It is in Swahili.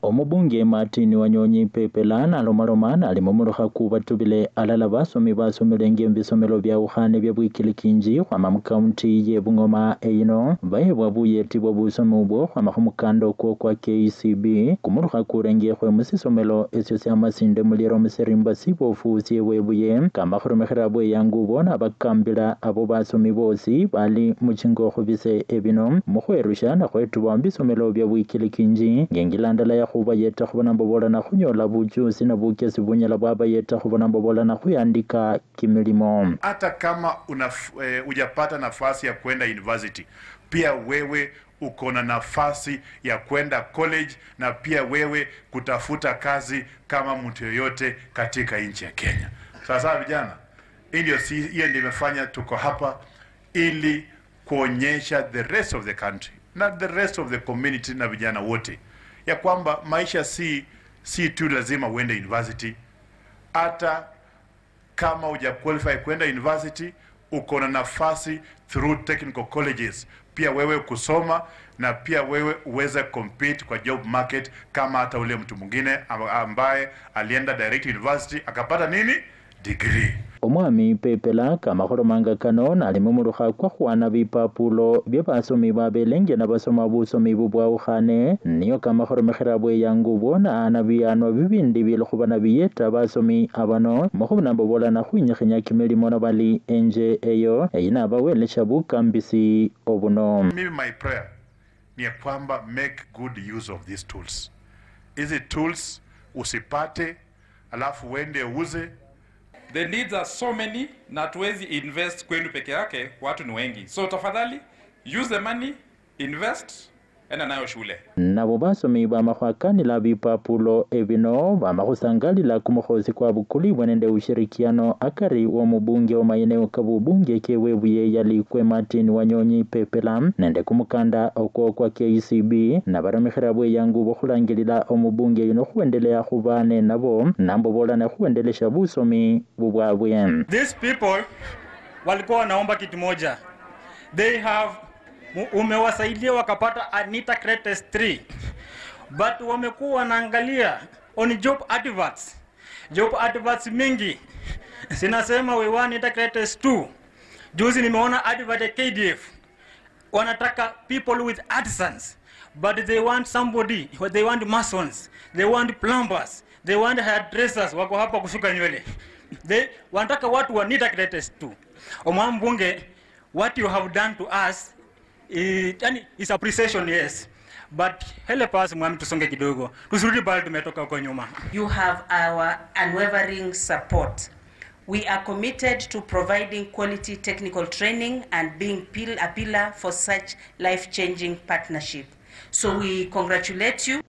Omubunge Martin Wanyonyi Pepelana alomalomana alimomoloka kubatubile alala basomi basomilenge ebisomelo bya ukhane bya bwikilikinji khwama mu county ye Bungoma eino bayebwa buyeti bwa busomi ubwo khwama khumukanda okwo kwa KCB kumuluka kurengekwe musisomelo esyo sya masinde muliro musirimba sibofu syewebuye kamba khurumikira bweyangu bona bakambila abo basomi bosi bali muchingokho bise ebino mukhwerusha nakhwetubwa mbisomelo bya bwikilikinji ngengilandala ya khubayeta khubona mbobolana khunyola bujusi na bukesi bunyala bwabayeta khubona mbobolana khuyandika kimilimo. Hata kama hujapata nafasi ya kwenda university, pia wewe uko na nafasi ya kwenda college na pia wewe kutafuta kazi kama mtu yoyote katika nchi ya Kenya. Sasa vijana, hiyo ndio imefanya tuko hapa ili kuonyesha the rest of the country na the rest of the community na vijana wote ya kwamba maisha si tu lazima uende university. Hata kama hujaqualify kwenda university, uko na nafasi through technical colleges pia wewe kusoma na pia wewe uweze compete kwa job market kama hata ule mtu mwingine ambaye alienda direct university akapata nini degree. Omwami Pepela kamakhoromanga kano nalimumulukha kwa khwana bipapulo bye basomi babelenge na basoma busomi bubwaukhane niyo kamakhoromekhera bweyangu bona na biyano bibindi bilokhubana biyeta basomi abano mukhubona mbobolana khwinyikhanya kimilimo na bali enje eyo eyina bawelesha bukambisi obuno. Maybe my prayer ni ya kwamba make good use of these tools. Hizi tools usipate alafu wende uze. The needs are so many na tuwezi invest kwenu peke yake, watu ni wengi. So tafadhali use the money, invest, enda nayo shule. Nabo basomi bamakhwakanila bipapulo ebino bamakhusangalila kumukhosi kwa bukuli bwenende ushirikiano akari womubunge omaeneo kabubunge kewebuye yalikwe Martin Wanyonyi Pepela nende kumukanda okwo kwa KCB nabaromikhira bweyangu bokhulangilila omubunge yuno khuendelea khubane nabo nambobolana khuendelesha busomi bubwabwe. These people walikuwa wanaomba kitu moja. They have umewasaidia wakapata Anita Cretes 3, but wamekuwa wanaangalia on job adverts mingi sinasema we want Anita Cretes 2. Juzi nimeona advert ya KDF wanataka people with artisans, but they want somebody, they want masons, they want plumbers, they want hairdressers wako hapa kushuka nywele. They wanataka watu wa Anita Cretes 2. Omwambunge, what you have done to us is appreciation, yes, but help us mwami tusonge kidogo tusirudi bali tumetoka huko nyuma. You have our unwavering support. We are committed to providing quality technical training and being a pillar for such life-changing partnership. So we congratulate you.